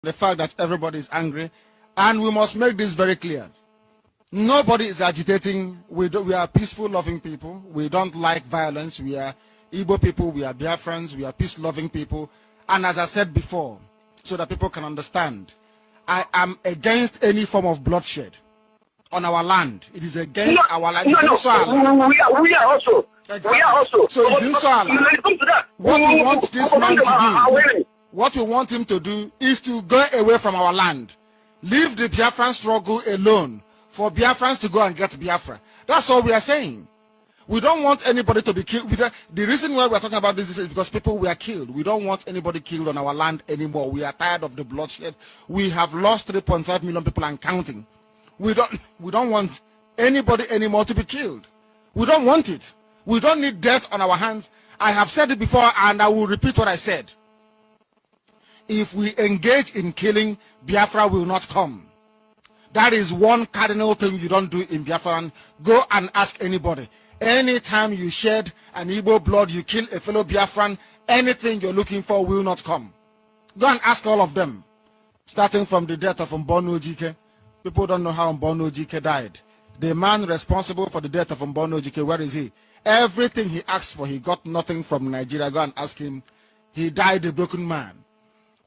the fact that everybody is angry, and we must make this very clear. Nobody is agitating. We are peaceful, loving people. We don't like violence. We are Igbo people. We are Biafrans. We are peace-loving people. And as I said before, so that people can understand, I am against any form of bloodshed on our land. It is against our land. We are also. Exactly. We are also. So it's inshallah. What we want this man to do, what we want him to do, is to go away from our land. Leave the Biafran struggle alone for Biafrans to go and get Biafra. That's all we are saying. We don't want anybody to be killed. The reason why we're talking about this is because people were killed. We don't want anybody killed on our land anymore. We are tired of the bloodshed. We have lost 3.5 million people and counting. We don't want anybody anymore to be killed. We don't want it. We don't need death on our hands. I have said it before, and I will repeat what I said. If we engage in killing, Biafra will not come. That is one cardinal thing you don't do in Biafra. Go and ask anybody. Anytime you shed an Igbo blood, you kill a fellow Biafran, anything you're looking for will not come. Go and ask all of them. Starting from the death of Mbono Ojike. People don't know how Mbono Ojike died. The man responsible for the death of Mbono Ojike, where is he? Everything he asked for, he got nothing from Nigeria. Go and ask him. He died a broken man.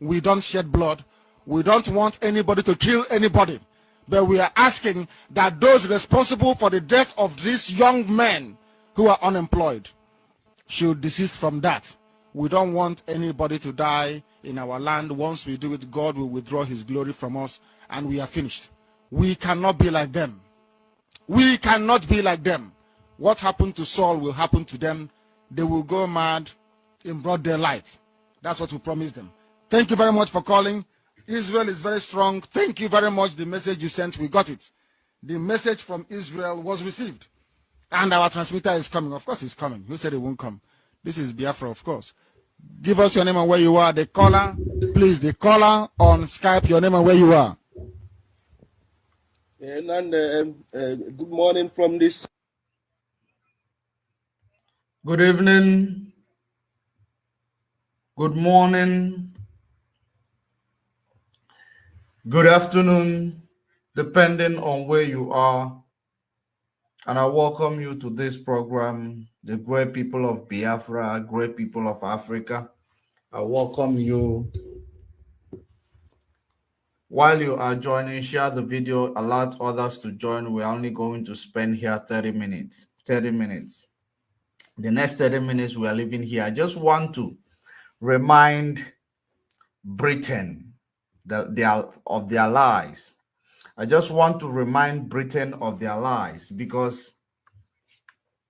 We don't shed blood. We don't want anybody to kill anybody. But we are asking that those responsible for the death of these young men who are unemployed should desist from that. We don't want anybody to die in our land. Once we do it, God will withdraw his glory from us and we are finished. We cannot be like them. We cannot be like them. What happened to Saul will happen to them. They will go mad in broad daylight. That's what we promised them. Thank you very much for calling. Israel is very strong. Thank you very much. The message you sent, we got it. The message from Israel was received. And our transmitter is coming. Of course it's coming. Who said it won't come? This is Biafra, of course. Give us your name and where you are. The caller, please, the caller on Skype, your name and where you are. Good morning from this. Good evening. Good morning. Good afternoon, depending on where you are. And I welcome you to this program, the great people of Biafra, great people of Africa. I welcome you. While you are joining, share the video, allow others to join. We're only going to spend here 30 minutes. 30 minutes. The next 30 minutes we are living here. I just want to remind Britain of their lies. I just want to remind Britain of their lies because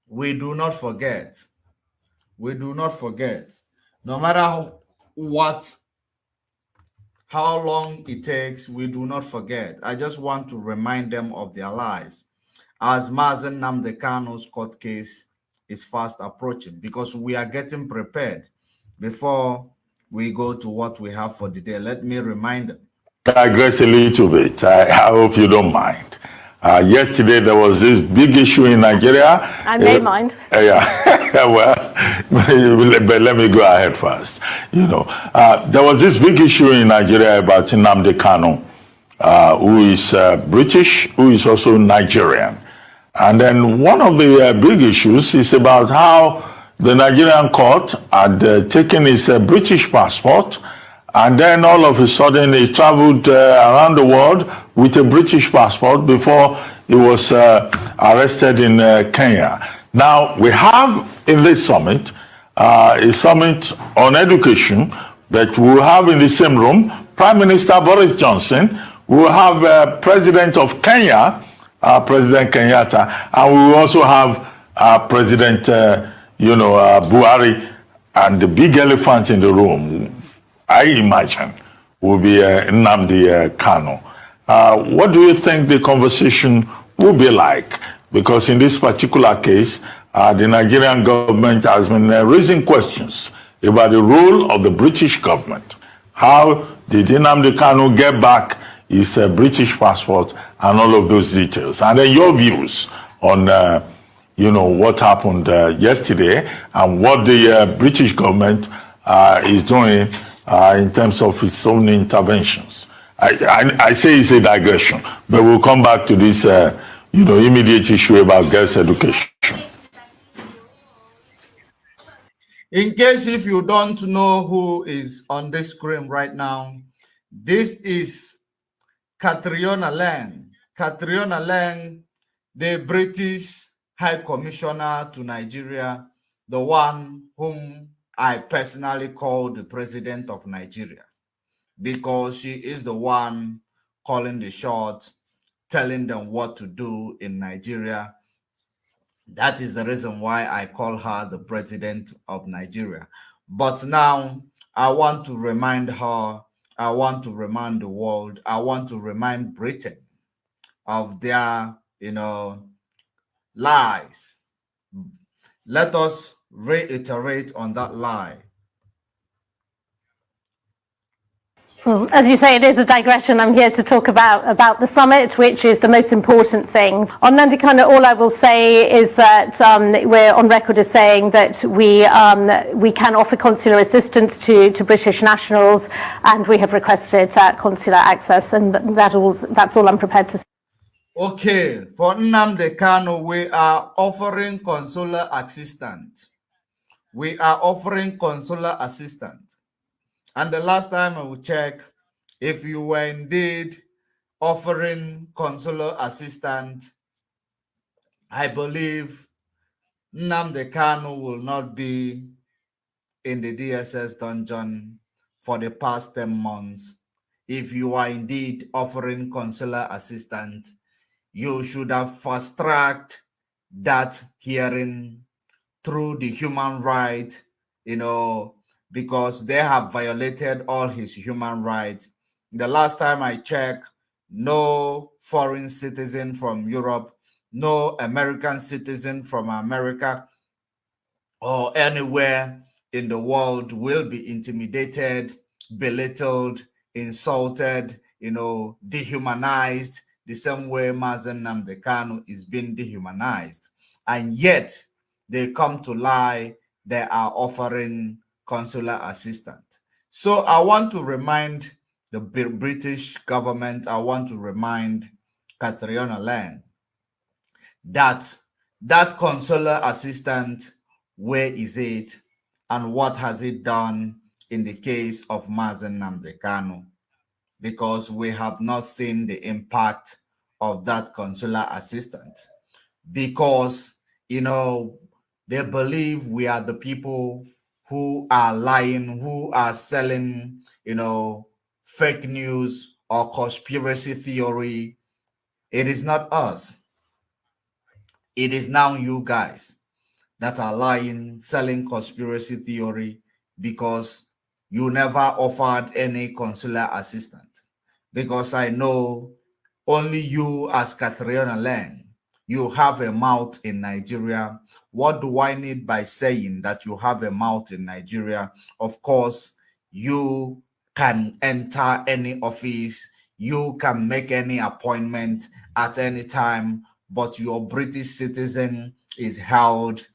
we do not forget. We do not forget. No matter how long it takes, we do not forget. I just want to remind them of their lies. As Mazen Nnamdi Kanu's court case is fast approaching, because we are getting prepared. Before we go to what we have for the day, let me remind them. Digress a little bit. I hope you don't mind. Yesterday there was this big issue in Nigeria. I may mind. Yeah, well, but let me go ahead first. You know, there was this big issue in Nigeria about Nnamdi Kanu, who is British, who is also Nigerian. And then one of the big issues is about how the Nigerian court had taken his British passport, and then all of a sudden he traveled around the world with a British passport before he was arrested in Kenya. Now, we have in this summit, a summit on education that we will have in the same room Prime Minister Boris Johnson, we will have President of Kenya, President Kenyatta, and we will also have President Buhari, and the big elephant in the room, I imagine, will be Nnamdi Kanu. What do you think the conversation will be like? Because in this particular case, the Nigerian government has been raising questions about the role of the British government. How did Nnamdi Kanu get back his British passport and all of those details? And then your views on what happened yesterday and what the British government is doing in terms of its own interventions. I say it's a digression, but we'll come back to this, immediate issue about girls' education. In case if you don't know who is on the screen right now, this is Catriona Lang. Catriona Lang, the British High Commissioner to Nigeria, the one whom I personally call the President of Nigeria, because she is the one calling the shots, telling them what to do in Nigeria. That is the reason why I call her the President of Nigeria. But now I want to remind her, I want to remind the world, I want to remind Britain of their, lies. Let us reiterate on that lie. As you say, it is a digression. I'm here to talk about the summit, which is the most important thing. On Nnamdi Kanu, all I will say is that we're on record as saying that we can offer consular assistance to British nationals, and we have requested consular access, and that's all I'm prepared to say. Okay, for Nnamdi Kanu, we are offering consular assistance. We are offering consular assistance. And the last time I will check, if you were indeed offering consular assistance, I believe Nnamdi Kanu will not be in the DSS dungeon for the past 10 months. If you are indeed offering consular assistance, you should have fast-tracked that hearing through the human right, because they have violated all his human rights. The last time I checked, no foreign citizen from Europe, no American citizen from America or anywhere in the world will be intimidated, belittled, insulted, dehumanized, the same way Mazen Nnamdi Kanu is being dehumanized. And yet, they come to lie, they are offering consular assistance. So I want to remind the British government, I want to remind Catriona Lang that consular assistant, where is it and what has it done in the case of Mazen Nnamdi Kanu? Because we have not seen the impact of that consular assistant, because they believe we are the people who are lying, who are selling fake news or conspiracy theory. It is not us. It is now you guys that are lying, selling conspiracy theory, because you never offered any consular assistance. Because I know only you, as Catriona Lang, you have a mouth in Nigeria. What do I need by saying that you have a mouth in Nigeria? Of course, you can enter any office, you can make any appointment at any time, but your British citizen is held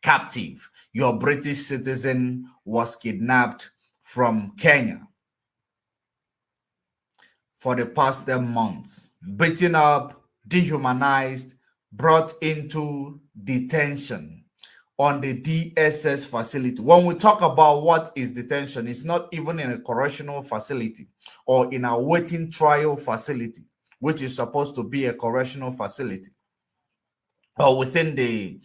captive. Your British citizen was kidnapped from Kenya for the past 10 months, beaten up, dehumanized, brought into detention on the DSS facility. When we talk about what is detention, it's not even in a correctional facility or in a waiting trial facility, which is supposed to be a correctional facility, or within the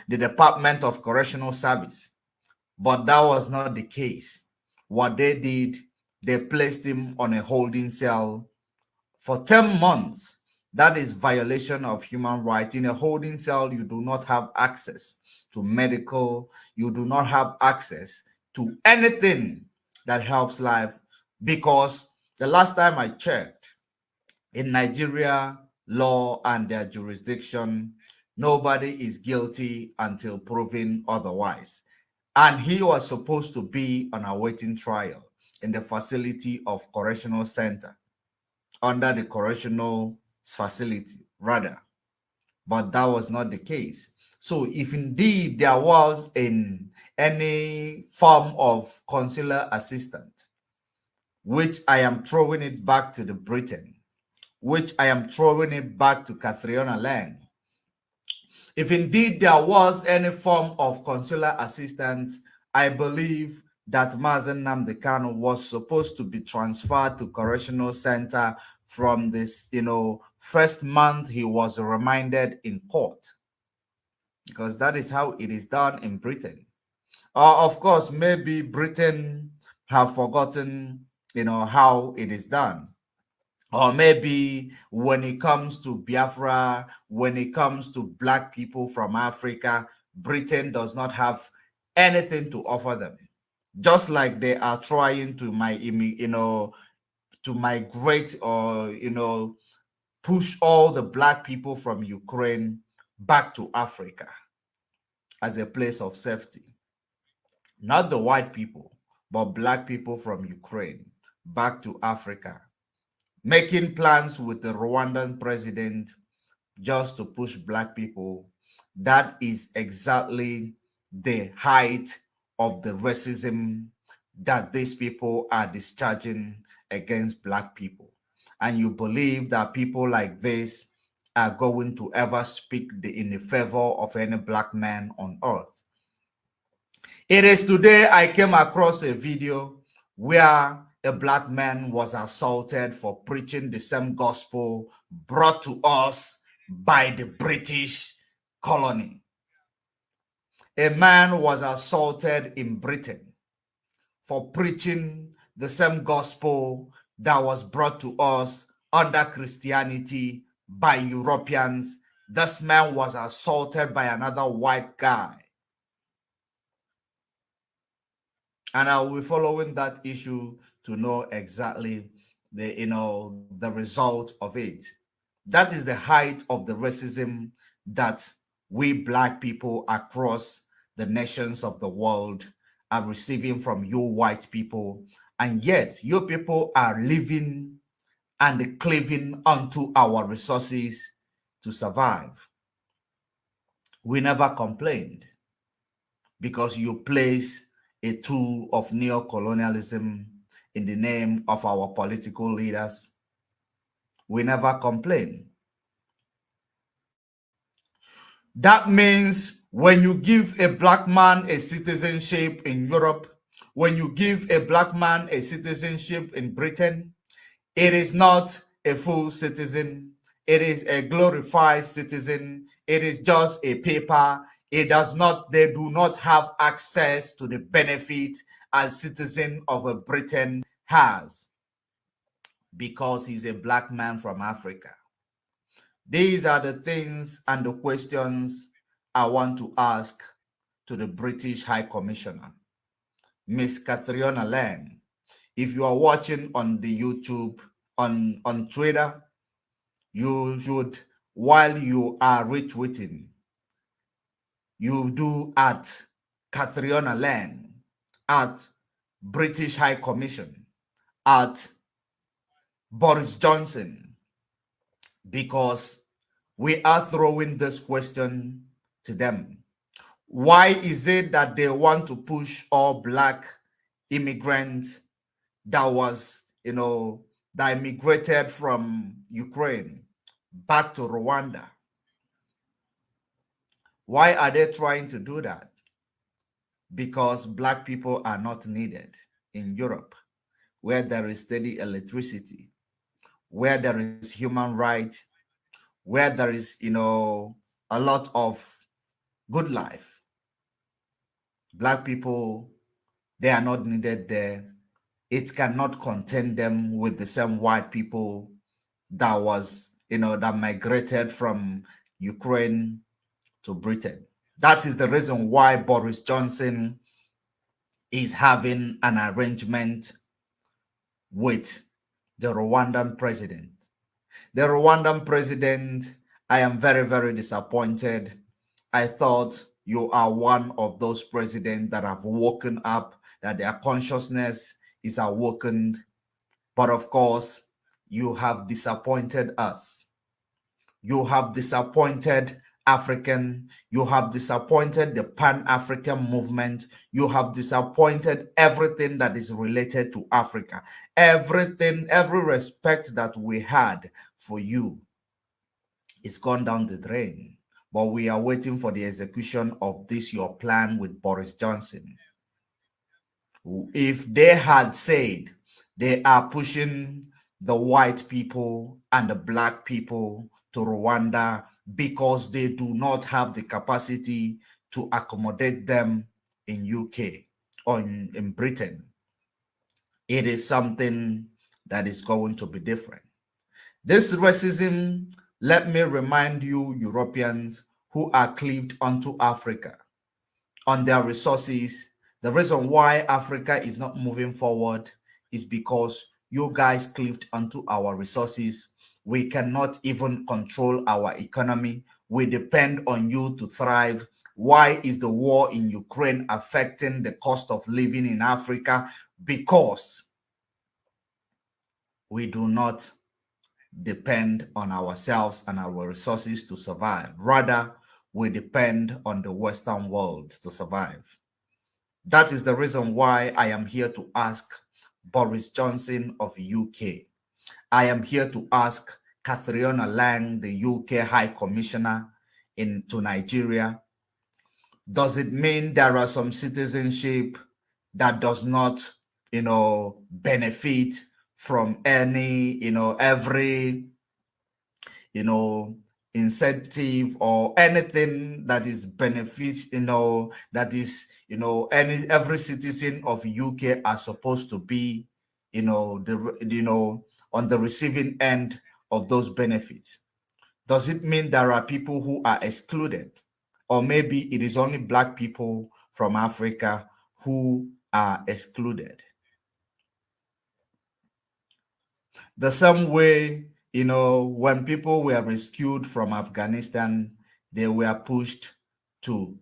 Department of Correctional Service. But that was not the case. What they did, they placed him on a holding cell for 10 months. That is violation of human rights. In a holding cell, you do not have access to medical, you do not have access to anything that helps life, because the last time I checked, in Nigeria law and their jurisdiction, nobody is guilty until proven otherwise. And he was supposed to be on a waiting trial in the facility of Correctional Center, under the correctional facility, rather. But that was not the case. So if indeed there was a any form of consular assistant, which I am throwing it back to the Britain, which I am throwing it back to Catriona Lang. If indeed there was any form of consular assistance, I believe that Mazen Nnamdi Kanu was supposed to be transferred to correctional center from this, first month he was remanded in court, because that is how it is done in Britain. Of course, maybe Britain have forgotten, how it is done. Or maybe when it comes to Biafra, when it comes to black people from Africa, Britain does not have anything to offer them. Just like they are trying to migrate or push all the black people from Ukraine back to Africa as a place of safety. Not the white people, but black people from Ukraine back to Africa, making plans with the Rwandan president just to push black people. That is exactly the height of the racism that these people are discharging against black people. And you believe that people like this are going to ever speak in the favor of any black man on earth. It is today I came across a video where a black man was assaulted for preaching the same gospel brought to us by the British colony. A man was assaulted in Britain for preaching the same gospel that was brought to us under Christianity by Europeans. This man was assaulted by another white guy. And I will be following that issue to know exactly the result of it. That is the height of the racism that we black people across the nations of the world are receiving from you white people. And yet you people are living and cleaving onto our resources to survive. We never complained because you place a tool of neocolonialism in the name of our political leaders. We never complain. That means when you give a black man a citizenship in Europe, when you give a black man a citizenship in Britain, it is not a full citizen. It is a glorified citizen. It is just a paper. They do not have access to the benefit as citizen of a Britain has because he's a black man from Africa. These are the things and the questions I want to ask to the British High Commissioner, Miss Catriona Lang. If you are watching on the YouTube, on Twitter, you should, while you are retweeting, you do at Catriona Lang, at British High Commission, at Boris Johnson, because we are throwing this question to them. Why is it that they want to push all black immigrants that immigrated from Ukraine back to Rwanda? Why are they trying to do that? Because black people are not needed in Europe, where there is steady electricity, where there is human rights, where there is, a lot of good life. Black people, they are not needed there. It cannot contain them with the same white people that that migrated from Ukraine to Britain. That is the reason why Boris Johnson is having an arrangement with the Rwandan president. The Rwandan president, I am very, very disappointed. I thought you are one of those presidents that have woken up, that their consciousness is awakened. But of course, you have disappointed us. You have disappointed African. You have disappointed the Pan-African movement. You have disappointed everything that is related to Africa. Everything, every respect that we had for you is gone down the drain. But we are waiting for the execution of this, your plan with Boris Johnson. If they had said they are pushing the white people and the black people to Rwanda because they do not have the capacity to accommodate them in UK or in Britain, it is something that is going to be different. This racism, let me remind you, Europeans who are cleaved onto Africa, on their resources, the reason why Africa is not moving forward is because you guys cleaved onto our resources. We cannot even control our economy. We depend on you to thrive. Why is the war in Ukraine affecting the cost of living in Africa? Because we do not depend on ourselves and our resources to survive. Rather, we depend on the Western world to survive. That is the reason why I am here to ask Boris Johnson of UK. I am here to ask Catriona Lang, the UK High Commissioner to Nigeria. Does it mean there are some citizenship that does not, benefit from any, every, incentive or anything that is that is, every citizen of UK are supposed to be, on the receiving end of those benefits? Does it mean there are people who are excluded? Or maybe it is only black people from Africa who are excluded? The same way, when people were rescued from Afghanistan, they were pushed to,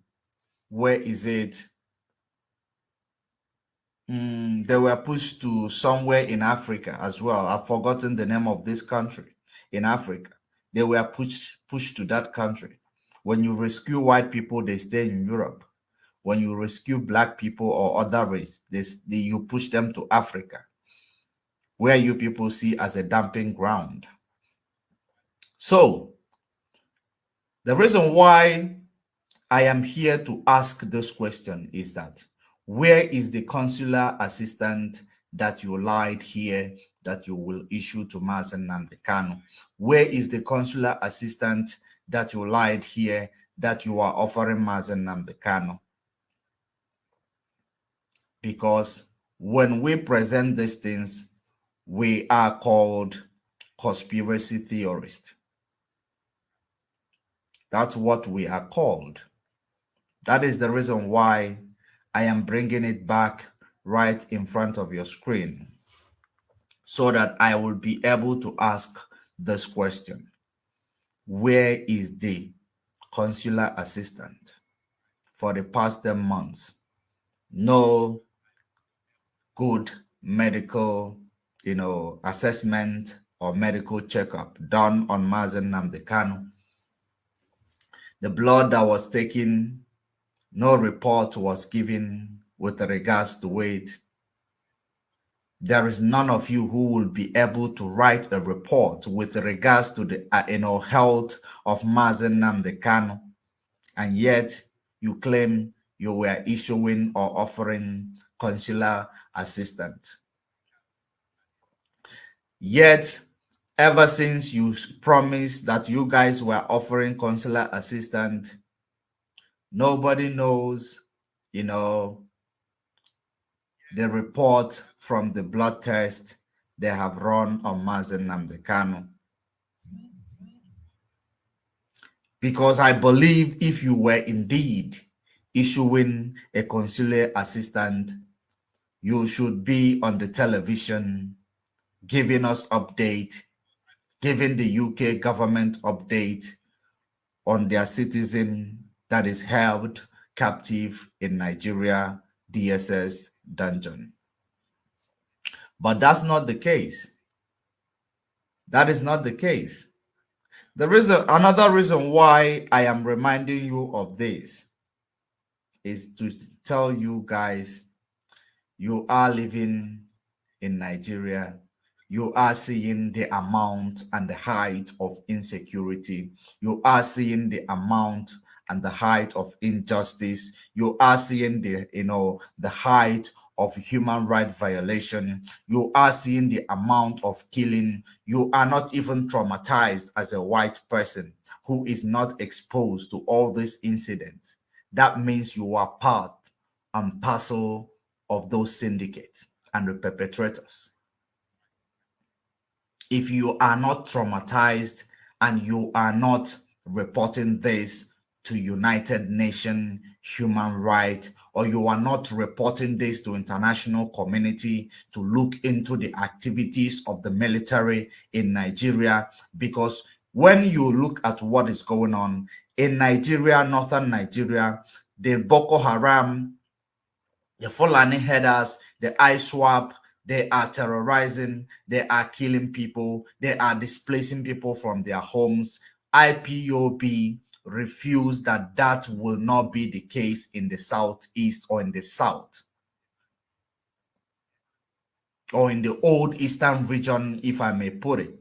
where is it? They were pushed to somewhere in Africa as well. I've forgotten the name of this country in Africa. They were pushed to that country. When you rescue white people, they stay in Europe. When you rescue black people or other race, you push them to Africa, where you people see as a dumping ground. So, the reason why I am here to ask this question is that, where is the consular assistant that you lied here that you will issue to Mazen Nnamdi Kanu? Where is the consular assistant that you lied here that you are offering Mazen Nnamdi Kanu? Because when we present these things, we are called conspiracy theorists. That's what we are called. That is the reason why I am bringing it back right in front of your screen, so that I will be able to ask this question. Where is the consular assistant? For the past 10 months, no good medical, assessment or medical checkup done on Mazen Nnamdi Kanu. The blood that was taken, no report was given with regards to it. There is none of you who will be able to write a report with regards to the health of Mazen Nnamdi Kanu, and yet you claim you were issuing or offering consular assistant. Yet, ever since you promised that you guys were offering consular assistant, nobody knows, the report from the blood test they have run on Mazen Nnamdi Kanu. Because I believe if you were indeed issuing a consular assistant, you should be on the television giving us update, giving the UK government update on their citizen that is held captive in Nigeria DSS dungeon. But that's not the case. That is not the case. There is another reason why I am reminding you of this is to tell you guys, you are living in Nigeria. You are seeing the amount and the height of insecurity. You are seeing the amount and the height of injustice. You are seeing the height of human rights violation. You are seeing the amount of killing. You are not even traumatized as a white person who is not exposed to all these incidents. That means you are part and parcel of those syndicates and the perpetrators. If you are not traumatized and you are not reporting this to United Nations human rights, or you are not reporting this to international community to look into the activities of the military in Nigeria, because when you look at what is going on in Nigeria, northern Nigeria, the Boko Haram, the Fulani headers, the ISWAP, they are terrorizing, they are killing people, they are displacing people from their homes. IPOB refused that will not be the case in the southeast or in the south, or in the old eastern region, if I may put it.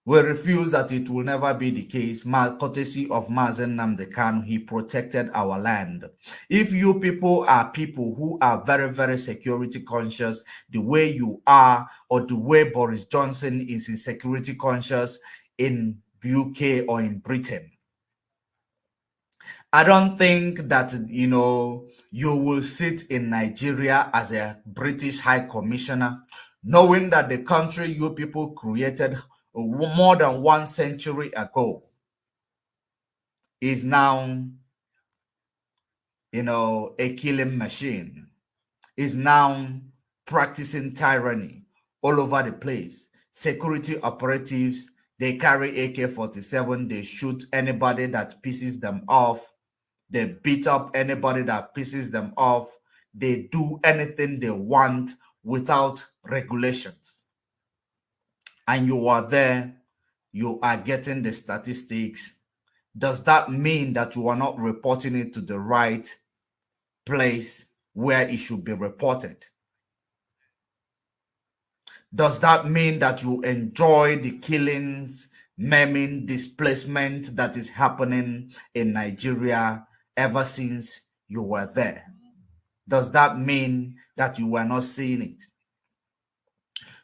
We refuse that it will never be the case. Courtesy of Mazen Nnamdi Kanu, he protected our land. If you people are people who are very, very security conscious, the way you are, or the way Boris Johnson is in security conscious in the UK or in Britain, I don't think that, you will sit in Nigeria as a British High Commissioner, knowing that the country you people created more than 1 century ago is now, a killing machine, is now practicing tyranny all over the place. Security operatives, they carry AK-47, they shoot anybody that pisses them off. They beat up anybody that pisses them off. They do anything they want without regulations. And you are there, you are getting the statistics. Does that mean that you are not reporting it to the right place where it should be reported? Does that mean that you enjoy the killings, maiming, displacement that is happening in Nigeria ever since you were there? Does that mean that you were not seeing it?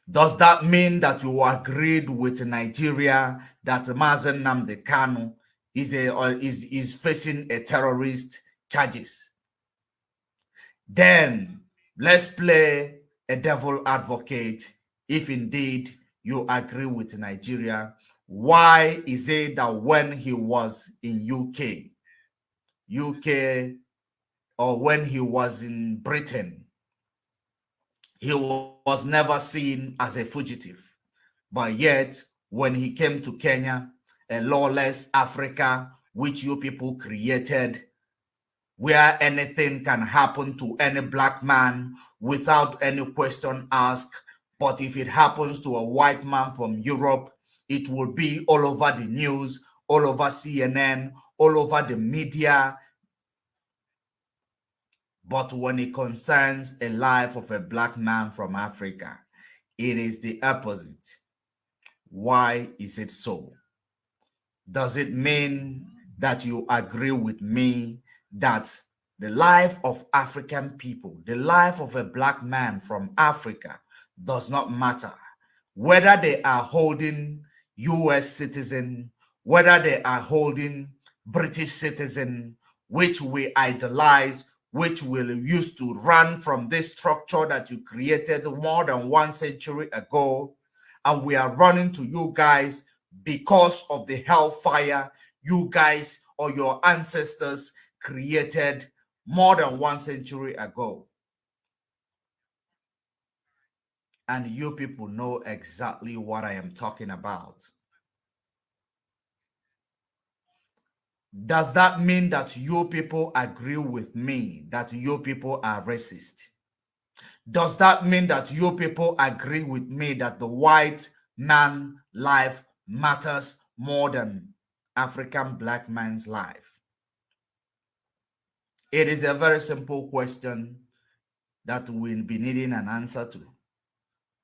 Does that mean that you agreed with Nigeria that Mazen Nnamdi Kanu is facing a terrorist charges? Then let's play a devil advocate. If indeed you agree with Nigeria, why is it that when he was in UK, or when he was in Britain, he was never seen as a fugitive, but yet when he came to Kenya, a lawless Africa which you people created, where anything can happen to any black man without any question asked, but if it happens to a white man from Europe, it will be all over the news, all over CNN, all over the media. But when it concerns a life of a black man from Africa, it is the opposite. Why is it so? Does it mean that you agree with me that the life of African people, the life of a black man from Africa does not matter? Whether they are holding US citizen, whether they are holding British citizen, which we idolize, which will use to run from this structure that you created more than 1 century ago. And we are running to you guys because of the hellfire you guys or your ancestors created more than 1 century ago. And you people know exactly what I am talking about. Does that mean that you people agree with me that you people are racist? Does that mean that you people agree with me that the white man life matters more than African black man's life? It is a very simple question that we'll be needing an answer to.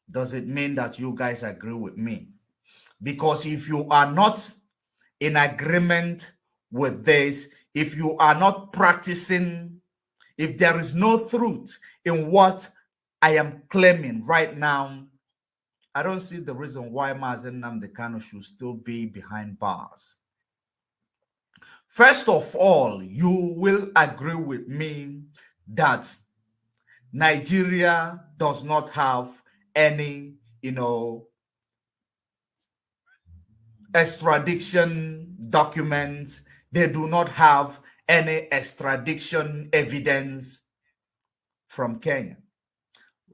Does it mean that you guys agree with me? Because if you are not in agreement with this, if you are not practicing, if there is no truth in what I am claiming right now, I don't see the reason why Mazen Nnamdi Kanu should still be behind bars. First of all, you will agree with me that Nigeria does not have any, extradition documents. They do not have any extradition evidence from Kenya.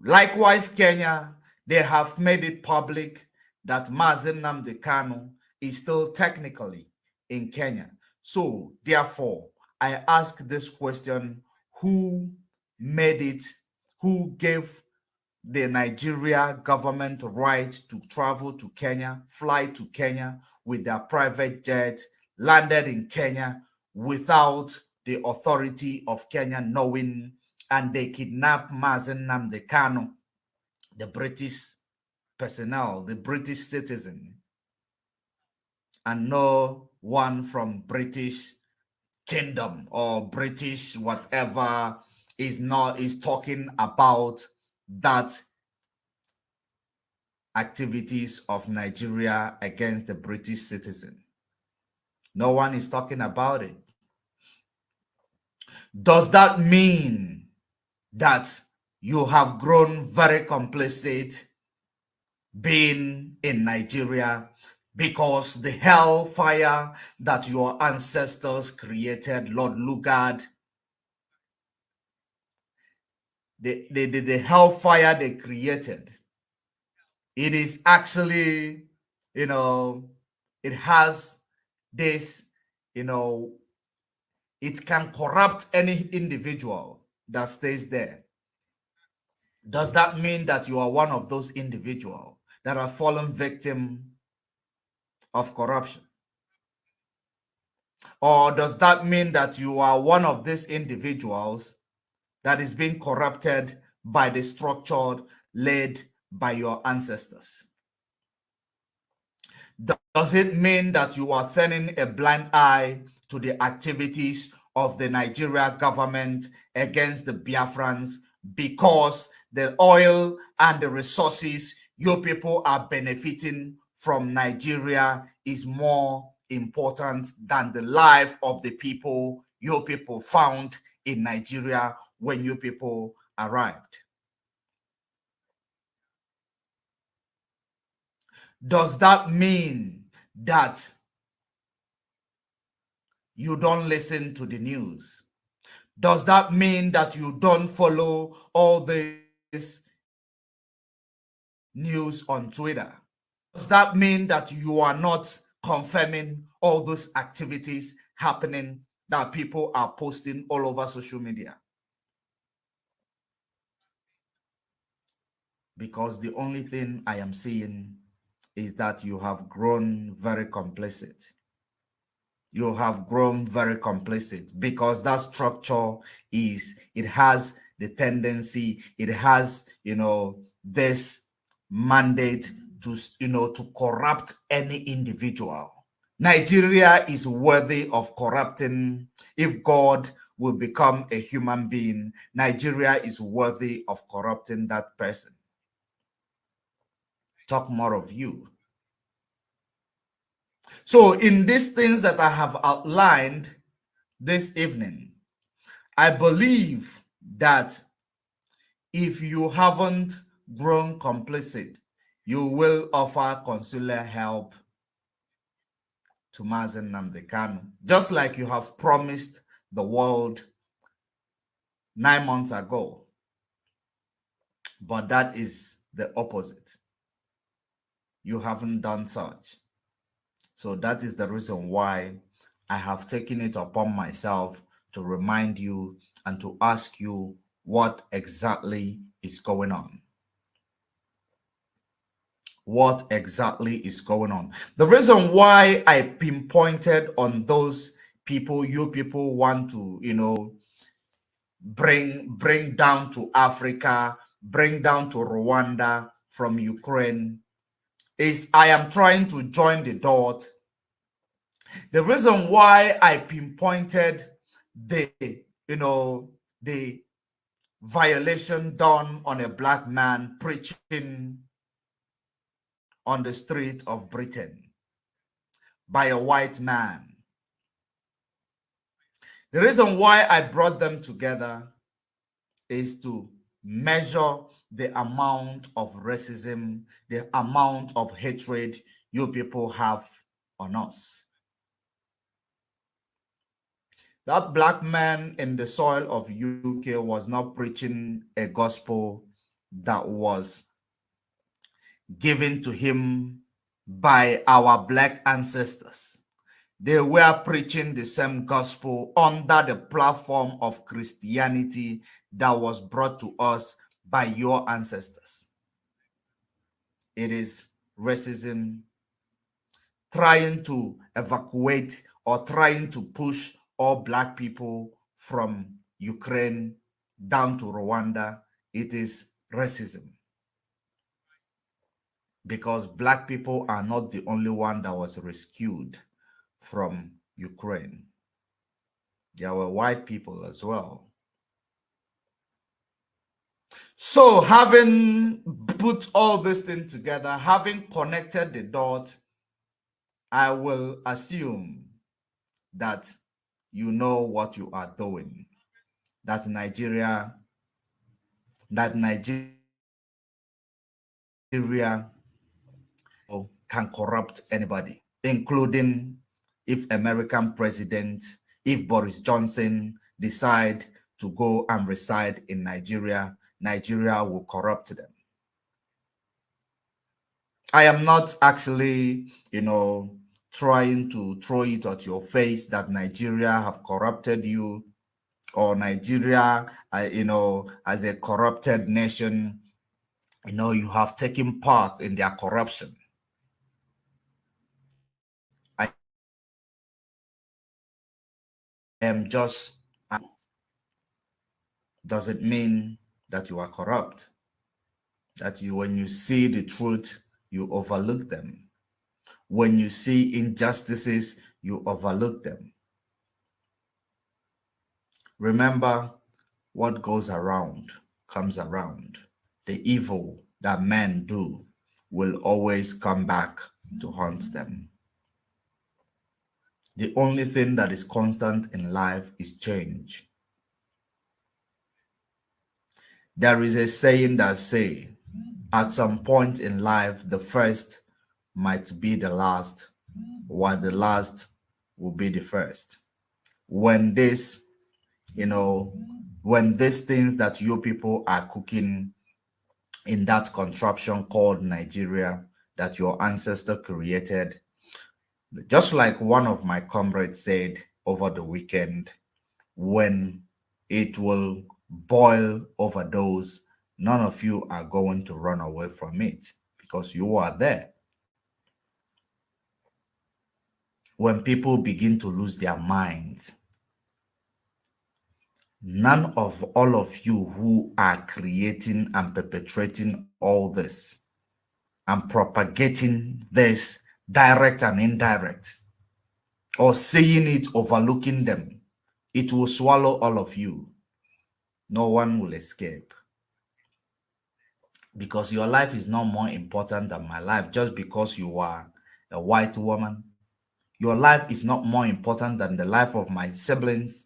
Likewise, Kenya, they have made it public that Mazen Nnamdi Kanu is still technically in Kenya. So, therefore, I ask this question: who made it? Who gave the Nigeria government right to travel to Kenya, fly to Kenya with their private jet, landed in Kenya without the authority of Kenya knowing, and they kidnapped Mazen Nnamdi Kanu, the British personnel, the British citizen, and no one from British Kingdom or British whatever is talking about that activities of Nigeria against the British citizen. No one is talking about it. Does that mean that you have grown very complicit being in Nigeria because the hellfire that your ancestors created, Lord Lugard, the hellfire they created, it is actually, it has this, it can corrupt any individual that stays there. Does that mean that you are one of those individuals that are fallen victim of corruption? Or does that mean that you are one of these individuals that is being corrupted by the structure led by your ancestors? Does it mean that you are turning a blind eye to the activities of the Nigeria government against the Biafrans because the oil and the resources you people are benefiting from Nigeria is more important than the life of the people you people found in Nigeria when you people arrived? Does that mean that you don't listen to the news? Does that mean that you don't follow all this news on Twitter? Does that mean that you are not confirming all those activities happening that people are posting all over social media? Because the only thing I am seeing is that you have grown very complicit. You have grown very complicit because that structure it has the tendency, it has, this mandate to corrupt any individual. Nigeria is worthy of corrupting. If God will become a human being, Nigeria is worthy of corrupting that person. Talk more of you. So in these things that I have outlined this evening, I believe that if you haven't grown complicit, you will offer consular help to Mazen Nnamdi Kanu, just like you have promised the world 9 months ago. But that is the opposite. You haven't done such. So that is the reason why I have taken it upon myself to remind you and to ask you what exactly is going on. what exactly is going on. The reason why I pinpointed on those people you people want to, you know, bring down to Africa, bring down to Rwanda from Ukraine, is I am trying to join the dot. The reason why I pinpointed the, you know, the violation done on a black man preaching on the street of Britain by a white man. The reason why I brought them together is to measure the amount of racism, the amount of hatred you people have on us. That black man in the soil of UK was not preaching a gospel that was given to him by our black ancestors. They were preaching the same gospel under the platform of Christianity that was brought to us by your ancestors. It is racism trying to evacuate or trying to push all black people from Ukraine down to Rwanda. It is racism. Because black people are not the only one that was rescued from Ukraine. There were white people as well. So having put all this thing together, having connected the dot, I will assume that you know what you are doing. That Nigeria can corrupt anybody, including if American president, if Boris Johnson decide to go and reside in Nigeria, Nigeria will corrupt them. I am not actually, you know, trying to throw it at your face that Nigeria have corrupted you, or Nigeria, you know, as a corrupted nation, you know, you have taken part in their corruption. I am just, doesn't mean that you are corrupt. That you, when you see the truth, you overlook them. When you see injustices, you overlook them. Remember, what goes around comes around. The evil that men do will always come back to haunt them. The only thing that is constant in life is change. There is a saying that says, at some point in life, the first might be the last, while the last will be the first. When this, you know, when these things that you people are cooking in that contraption called Nigeria that your ancestor created, just like one of my comrades said over the weekend, when it will boil overdose, none of you are going to run away from it because you are there. When people begin to lose their minds, none of all of you who are creating and perpetrating all this and propagating this, direct and indirect, or saying it, overlooking them, it will swallow all of you. No one will escape. Because your life is not more important than my life just because you are a white woman. Your life is not more important than the life of my siblings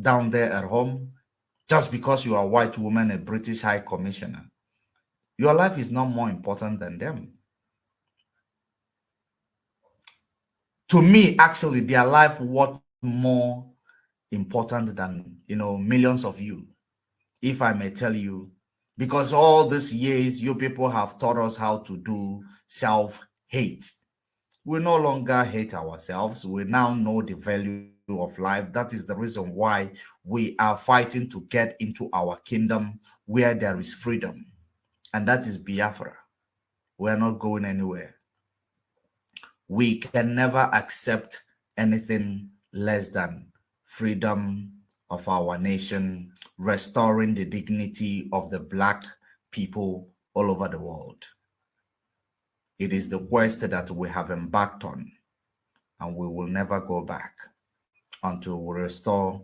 down there at home just because you are a white woman, a British High Commissioner. Your life is not more important than them. To me, actually, their life was more important than, you know, millions of you, if I may tell you, because all these years you people have taught us how to do self-hate. We no longer hate ourselves. We now know the value of life. That is the reason why we are fighting to get into our kingdom where there is freedom, and that is Biafra. We're not going anywhere. We can never accept anything less than freedom of our nation, restoring the dignity of the Black people all over the world. It is the quest that we have embarked on, and we will never go back until we restore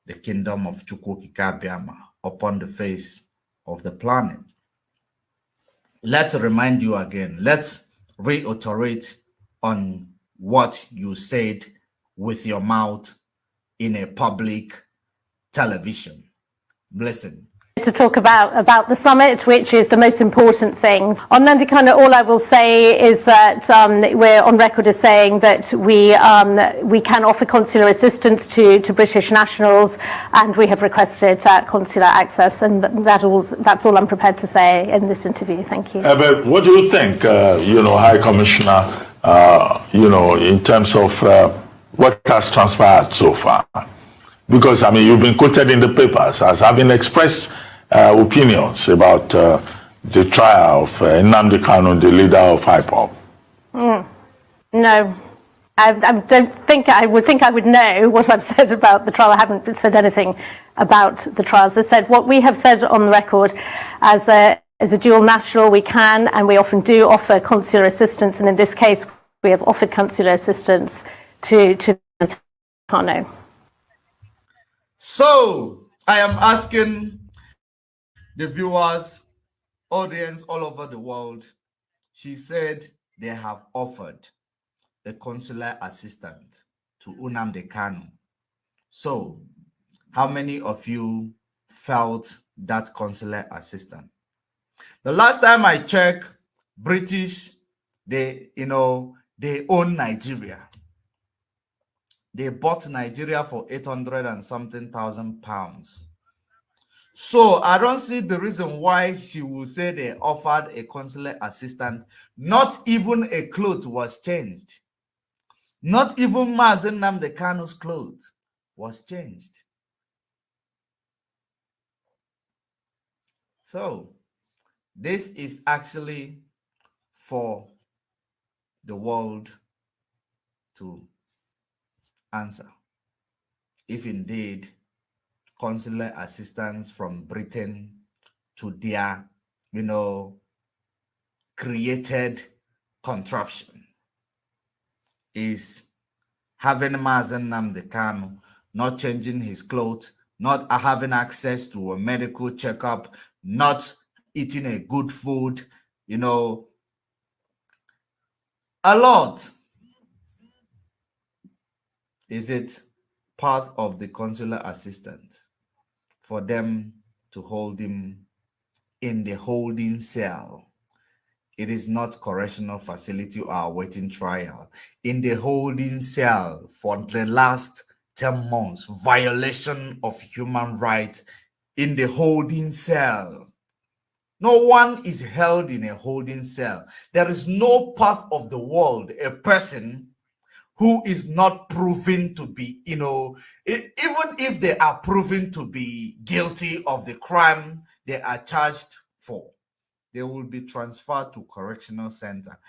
the kingdom of Chukwukikabiama upon the face of the planet. Let's remind you again. Let's reiterate on what you said with your mouth in a public television. Listen. To talk about the summit, which is the most important thing. On Nandikana, all I will say is that we're on record as saying that we can offer consular assistance to British nationals, and we have requested consular access, and that's all I'm prepared to say in this interview. Thank you. But what do you think, High Commissioner, in terms of what has transpired so far? Because, I mean, you've been quoted in the papers as having expressed opinions about the trial of Nnamdi Kanu, the leader of IPOB. No, I would think I would know what I've said about the trial. I haven't said anything about the trial. As I said, what we have said on the record as a dual national, we can and we often do offer consular assistance, and in this case, we have offered consular assistance to Kanu. So I am asking the viewers, audience all over the world. She said they have offered a consular assistant to Nnamdi Kanu. So how many of you felt that consular assistant? The last time I checked, British, they own Nigeria. They bought Nigeria for 800 and something thousand pounds. So I don't see the reason why she will say they offered a consular assistant. Not even a cloth was changed. Not even Mazen Nnamdi Kanu's clothes was changed. So this is actually for the world to answer if indeed consular assistance from Britain to their created contraption is having Mazen Nnamdi Kanu not changing his clothes, not having access to a medical checkup, not eating a good food, a lot. Is it part of the consular assistant for them to hold him in the holding cell? It is not correctional facility or awaiting trial. In the holding cell for the last 10 months, violation of human rights in the holding cell. No one is held in a holding cell. There is no part of the world, a person who is not proven to be, even if they are proven to be guilty of the crime they are charged for, they will be transferred to correctional center.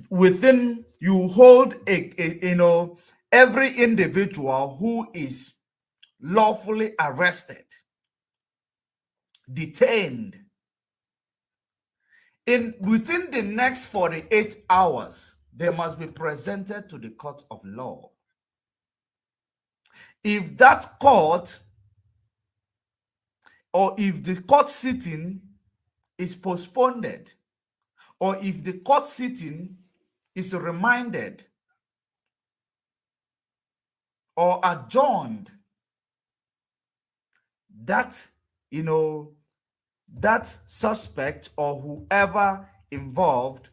Within, you hold every individual who is lawfully arrested, detained, within the next 48 hours, they must be presented to the court of law. If that court, or if the court sitting is postponed, or if the court sitting is reminded or adjourned, that that suspect or whoever involved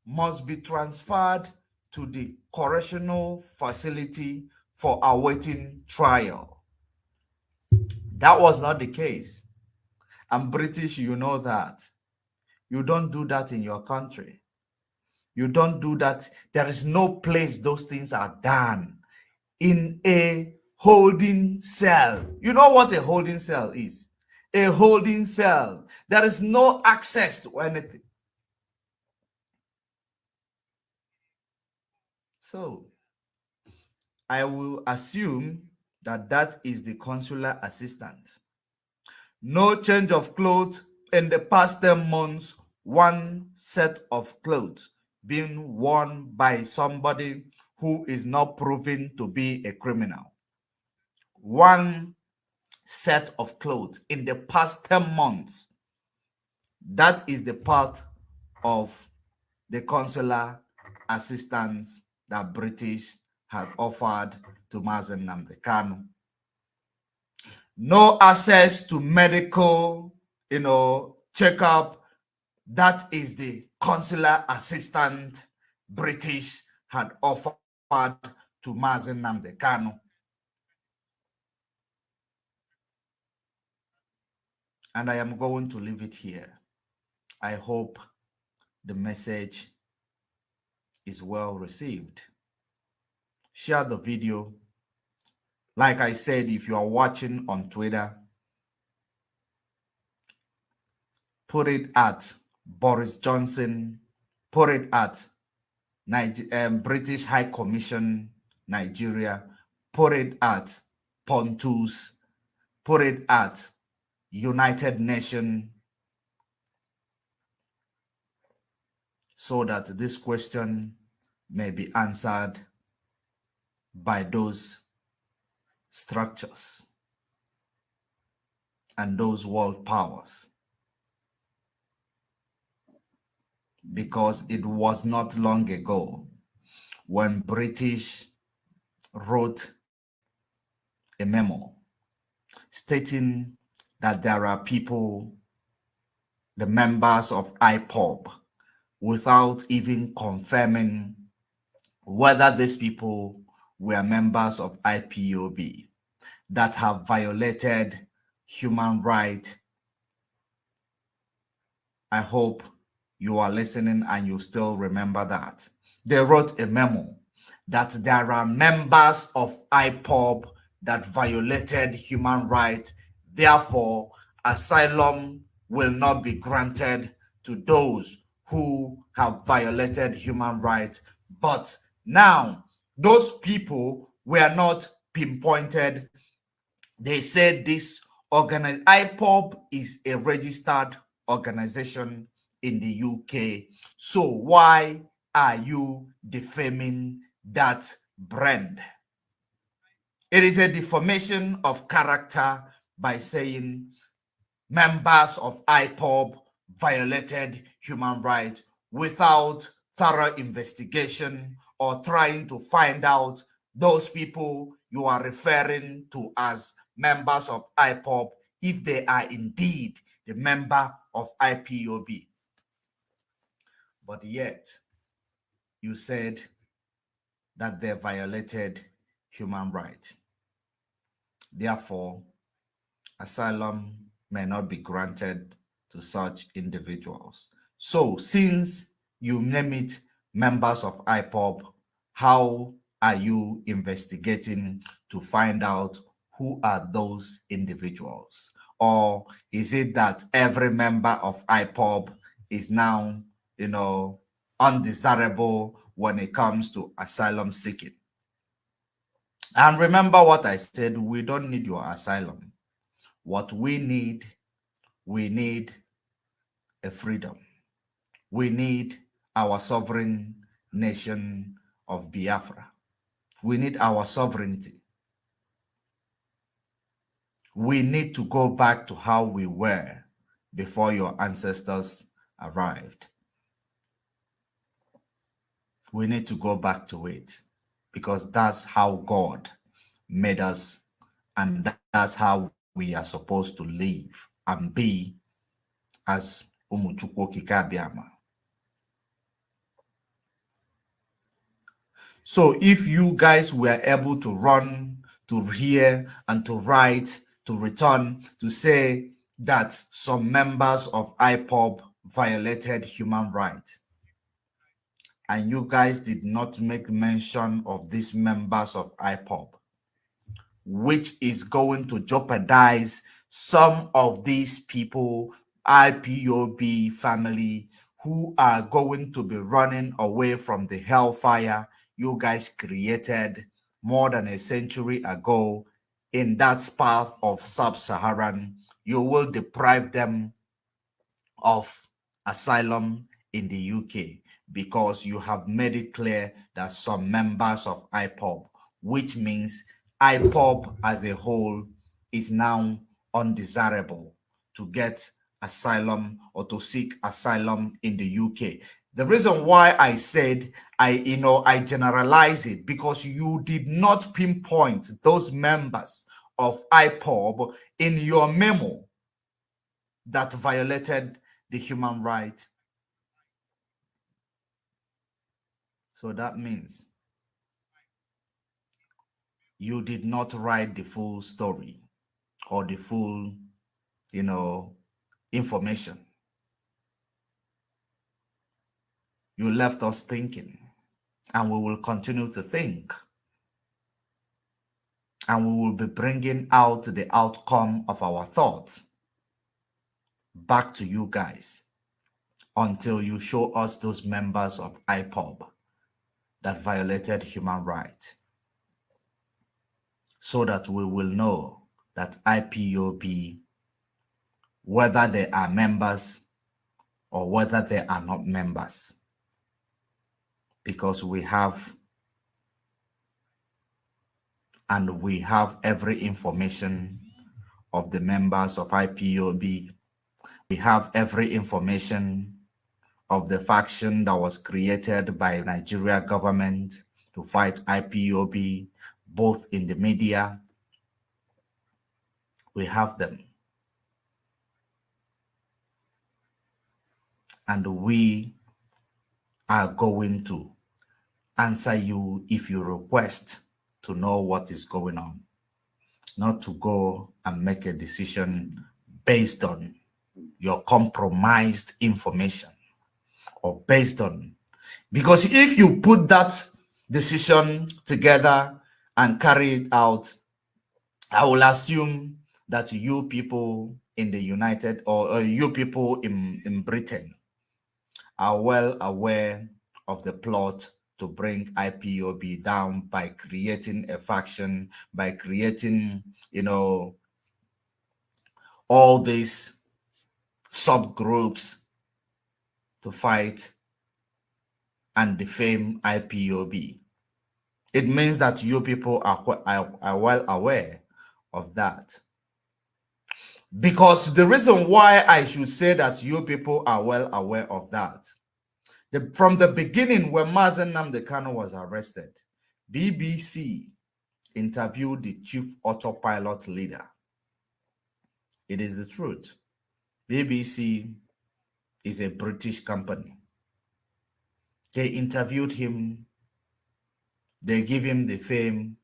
must be transferred to the correctional facility for awaiting trial. That was not the case. I'm British, you know that. You don't do that in your country. You don't do that. There is no place those things are done. In a holding cell. You know what a holding cell is? a holding cell. There is no access to anything. So I will assume that that is the consular assistant. No change of clothes in the past 10 months, one set of clothes being worn by somebody who is not proven to be a criminal. One set of clothes in the past 10 months. That is the part of the consular assistance that British had offered to Mazen Nnamdi Kanu. No access to medical, checkup. That is the consular assistant British had offered to Mazen Nnamdi Kanu. And I am going to leave it here. I hope the message is well received. Share the video. Like I said, if you are watching on Twitter, put it at Boris Johnson, put it at British High Commission, Nigeria, put it at Pontus, put it at United Nations, so that this question may be answered by those structures and those world powers. Because it was not long ago when British wrote a memo stating that there are people, the members of IPOB, without even confirming whether these people were members of IPOB, that have violated human rights. I hope you are listening and you still remember that. They wrote a memo that there are members of IPOB that violated human rights. Therefore, asylum will not be granted to those who have violated human rights. But now, those people were not pinpointed. They said this IPOB is a registered organization in the UK. So why are you defaming that brand? It is a defamation of character by saying members of IPOB violated human rights without thorough investigation or trying to find out those people you are referring to as members of IPOB, if they are indeed the member of IPOB. But yet, you said that they violated human rights. Therefore, asylum may not be granted to such individuals. So, since you name it members of IPOB, how are you investigating to find out who are those individuals? Or is it that every member of IPOB is now, undesirable when it comes to asylum seeking? And remember what I said, we don't need your asylum. What we need a freedom. We need our sovereign nation of Biafra. We need our sovereignty. We need to go back to how we were before your ancestors arrived. We need to go back to it because that's how God made us, and that's how we are supposed to live and be as Umuchukwu Kikabiama. So if you guys were able to run, to hear, and to write, to return, to say that some members of IPOB violated human rights, and you guys did not make mention of these members of IPOB, which is going to jeopardize some of these people, IPOB family, who are going to be running away from the hellfire you guys created more than a century ago in that path of sub-Saharan, you will deprive them of asylum in the UK because you have made it clear that some members of IPOB, which means IPOB as a whole is now undesirable to get asylum or to seek asylum in the UK. The reason why I said I generalize it because you did not pinpoint those members of IPOB in your memo that violated the human right. So that means you did not write the full story or the full, information. You left us thinking, and we will continue to think. And we will be bringing out the outcome of our thoughts back to you guys until you show us those members of IPOB that violated human rights, so that we will know that IPOB, whether they are members or whether they are not members, because we have every information of the members of IPOB. We have every information of the faction that was created by Nigeria government to fight IPOB, both in the media. We have them. And we are going to answer you if you request to know what is going on, not to go and make a decision based on your compromised information or based on, because if you put that decision together and carry it out, I will assume that you people in the United or you people in Britain are well aware of the plot to bring IPOB down by creating a faction, by creating, all these subgroups to fight and defame IPOB. It means that you people are well aware of that. Because the reason why I should say that you people are well aware of that, from the beginning when Mazen Nnamdi Kanu was arrested, BBC interviewed the chief autopilot leader. It is the truth. BBC is a British company. They interviewed him. They give him the fame.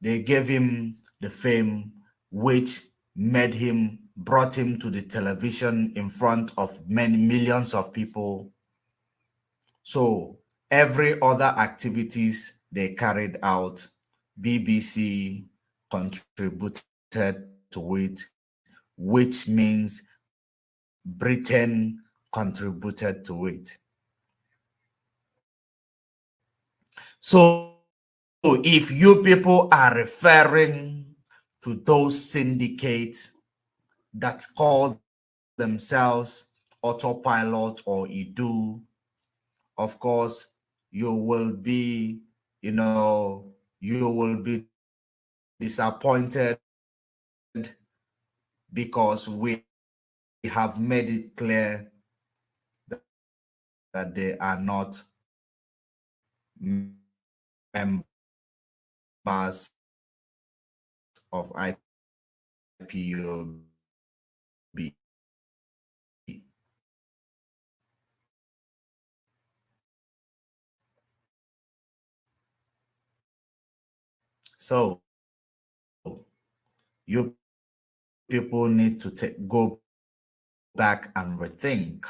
They gave him the fame which brought him to the television in front of many millions of people. So every other activities they carried out, BBC contributed to it, which means Britain contributed to it. So if you people are referring to those syndicates that call themselves Autopilot or IDU, of course, you will be disappointed because we have made it clear that they are not members of IPOB. So you people need to go back and rethink.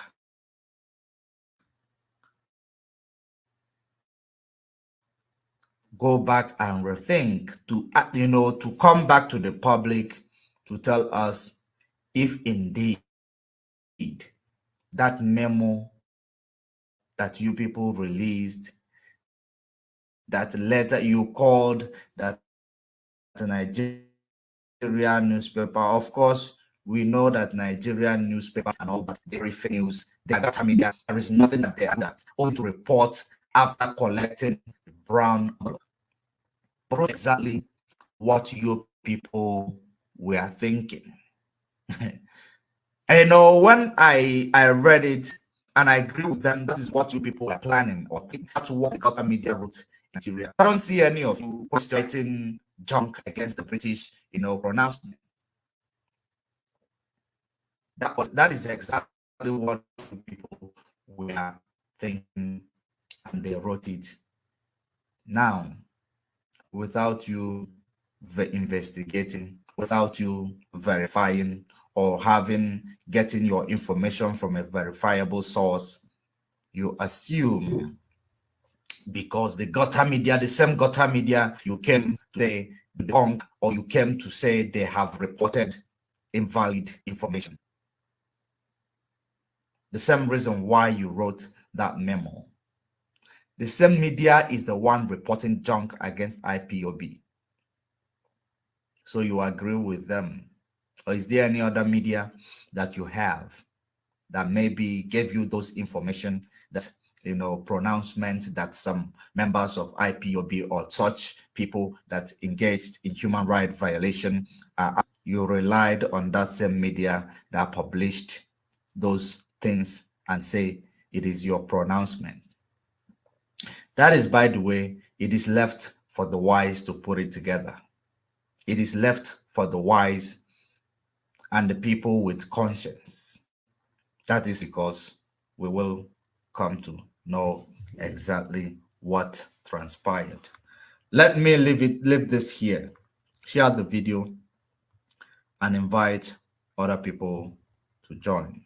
Go back and rethink to come back to the public to tell us if indeed that memo that you people released, that letter you called that the Nigerian newspaper, of course, we know that Nigerian newspapers and all that, very fake news, they are media. There is nothing that they are that only to report after collecting brown envelope. But exactly what you people were thinking. You know, when I read it and I agree with them, that is what you people are planning or think. That's what the government media wrote in Nigeria. I don't see any of you questioning junk against the British, pronouncement. That is exactly what people were thinking, and they wrote it. Now, without you investigating, without you verifying or getting your information from a verifiable source, you assume because the gutter media, the same gutter media, you came to say debunk, or you came to say they have reported invalid information. The same reason why you wrote that memo. The same media is the one reporting junk against IPOB. So you agree with them. Or is there any other media that you have that maybe gave you those information, that pronouncement that some members of IPOB or such people that engaged in human rights violation, you relied on that same media that published those things and say it is your pronouncement? That is, by the way, it is left for the wise to put it together. It is left for the wise and the people with conscience. That is because we will come to know exactly what transpired. Let me leave this here. Share the video and invite other people to join.